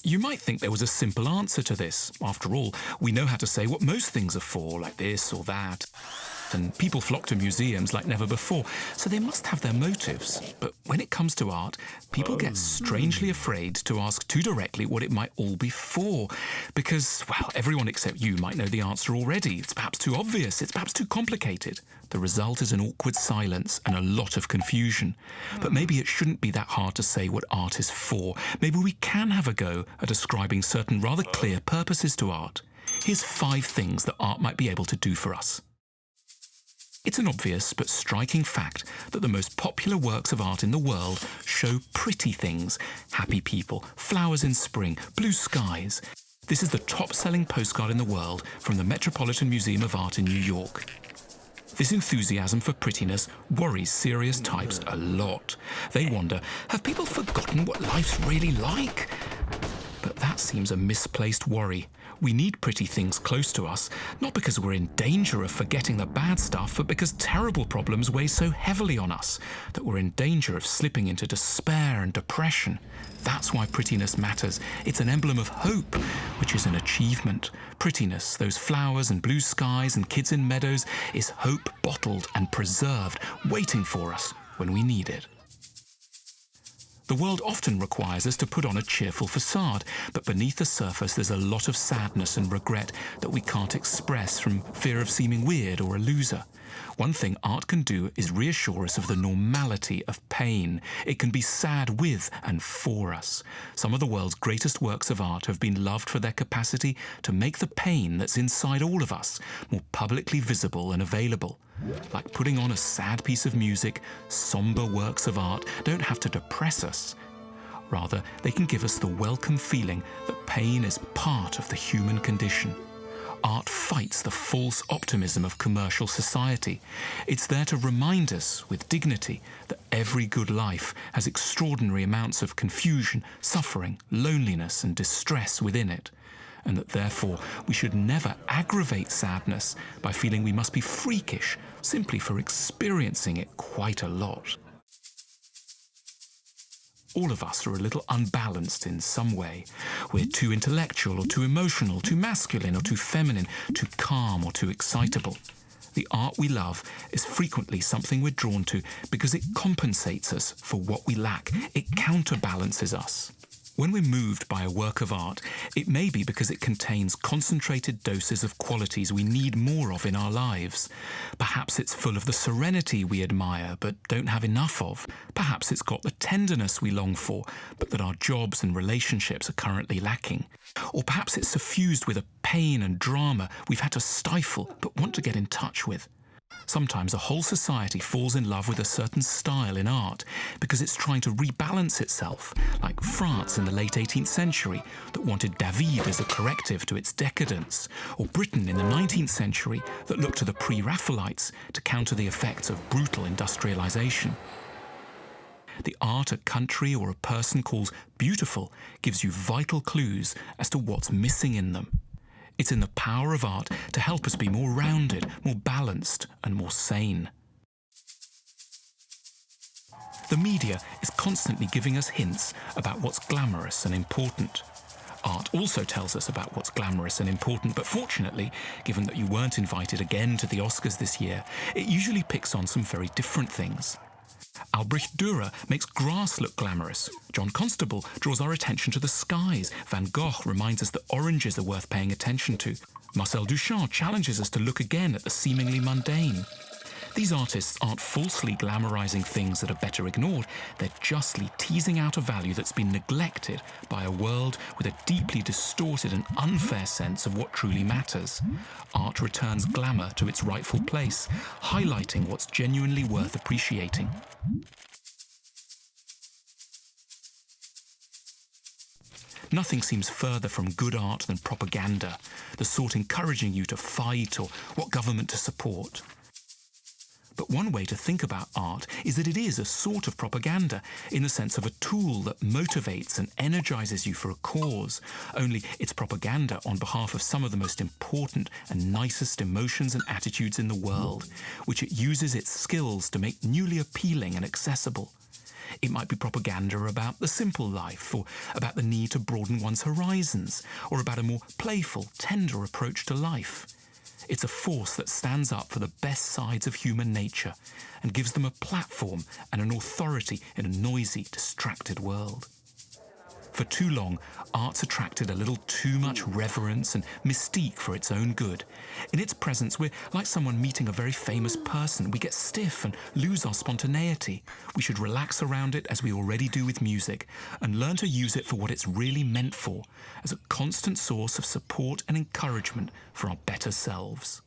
You might think there was a simple answer to this. After all, we know how to say what most things are for, like this or that. And people flock to museums like never before, so they must have their motives. But when it comes to art, people get strangely afraid to ask too directly what it might all be for. Because, well, everyone except you might know the answer already. It's perhaps too obvious, it's perhaps too complicated. The result is an awkward silence and a lot of confusion. But maybe it shouldn't be that hard to say what art is for. Maybe we can have a go at ascribing certain rather clear purposes to art. Here's 5 things that art might be able to do for us. It's an obvious but striking fact that the most popular works of art in the world show pretty things. Happy people, flowers in spring, blue skies. This is the top-selling postcard in the world from the Metropolitan Museum of Art in New York. This enthusiasm for prettiness worries serious types a lot. They wonder, have people forgotten what life's really like? But that seems a misplaced worry. We need pretty things close to us, not because we're in danger of forgetting the bad stuff, but because terrible problems weigh so heavily on us that we're in danger of slipping into despair and depression. That's why prettiness matters. It's an emblem of hope, which is an achievement. Prettiness, those flowers and blue skies and kids in meadows, is hope bottled and preserved, waiting for us when we need it. The world often requires us to put on a cheerful facade, but beneath the surface there's a lot of sadness and regret that we can't express from fear of seeming weird or a loser. One thing art can do is reassure us of the normality of pain. It can be sad with and for us. Some of the world's greatest works of art have been loved for their capacity to make the pain that's inside all of us more publicly visible and available. Like putting on a sad piece of music, somber works of art don't have to depress us. Rather, they can give us the welcome feeling that pain is part of the human condition. Art fights the false optimism of commercial society. It's there to remind us, with dignity, that every good life has extraordinary amounts of confusion, suffering, loneliness and distress within it, and that therefore we should never aggravate sadness by feeling we must be freakish simply for experiencing it quite a lot. All of us are a little unbalanced in some way. We're too intellectual or too emotional, too masculine or too feminine, too calm or too excitable. The art we love is frequently something we're drawn to because it compensates us for what we lack. It counterbalances us. When we're moved by a work of art, it may be because it contains concentrated doses of qualities we need more of in our lives. Perhaps it's full of the serenity we admire but don't have enough of. Perhaps it's got the tenderness we long for, but that our jobs and relationships are currently lacking. Or perhaps it's suffused with a pain and drama we've had to stifle but want to get in touch with. Sometimes a whole society falls in love with a certain style in art because it's trying to rebalance itself, like France in the late 18th century that wanted David as a corrective to its decadence, or Britain in the 19th century that looked to the pre-Raphaelites to counter the effects of brutal industrialization. The art a country or a person calls beautiful gives you vital clues as to what's missing in them. It's in the power of art to help us be more rounded, more balanced, and more sane. The media is constantly giving us hints about what's glamorous and important. Art also tells us about what's glamorous and important, but fortunately, given that you weren't invited again to the Oscars this year, it usually picks on some very different things. Albrecht Dürer makes grass look glamorous. John Constable draws our attention to the skies. Van Gogh reminds us that oranges are worth paying attention to. Marcel Duchamp challenges us to look again at the seemingly mundane. These artists aren't falsely glamorizing things that are better ignored. They're justly teasing out a value that's been neglected by a world with a deeply distorted and unfair sense of what truly matters. Art returns glamour to its rightful place, highlighting what's genuinely worth appreciating. Nothing seems further from good art than propaganda, the sort encouraging you to fight or what government to support. But one way to think about art is that it is a sort of propaganda, in the sense of a tool that motivates and energizes you for a cause, only it's propaganda on behalf of some of the most important and nicest emotions and attitudes in the world, which it uses its skills to make newly appealing and accessible. It might be propaganda about the simple life, or about the need to broaden one's horizons, or about a more playful, tender approach to life. It's a force that stands up for the best sides of human nature and gives them a platform and an authority in a noisy, distracted world. For too long, art's attracted a little too much reverence and mystique for its own good. In its presence, we're like someone meeting a very famous person. We get stiff and lose our spontaneity. We should relax around it as we already do with music and learn to use it for what it's really meant for, as a constant source of support and encouragement for our better selves.